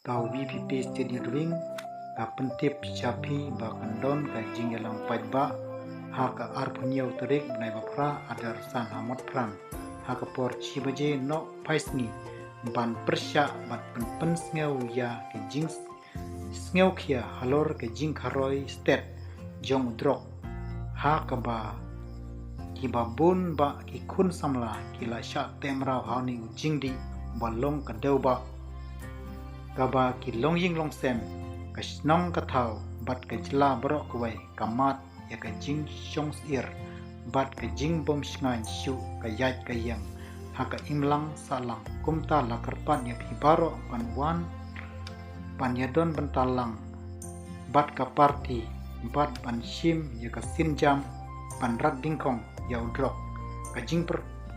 kau VPP Stadium Ring ka pentip Shapi ba kandon ka jinggalang paitba ha ka arpunyau terik benai bapra adar san hamot pran ha ka por chibaje no paisni ban persya bat pen sngew ya ke jing sngew khia halor ke jing kharoi state jong drok ha ka ba ki babun ba ki khun samla ki la sha temra hauni jingdi balong ka deuba gaba ki longjing longsem ka snong ka thau bat ka jla bro kwai kamat ya ka jing shong ir bat ka jing bom sngan shu ka yat ka yang ha ka imlang salang kumta la karpan ya pi baro panwan panyadon bentalang bat ka party bat pan shim ya ka sinjam panrat dingkong ya udrok ka jing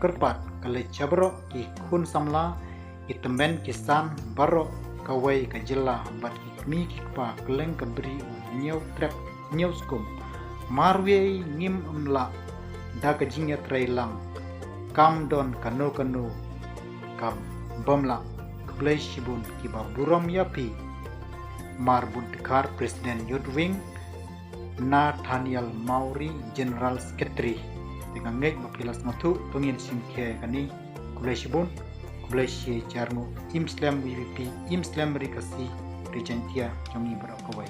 kerpat ka le chabro ki khun samla itemben kisan baro kawai ka jela bat mi kikpa keleng ka beri nyau trap nyau skum marwe ngim umla da ka jingya trailang kam don kanu ka bomla klei shibun ki ba burom yapi marbun dekar presiden Yudwing Nathaniel Mauri General Secretary dengan ngek mapilas matu pengin simke kani klei shibun Malaysia Jarmu Imslam WVP Imslam Rikasi Regentia kami berakawai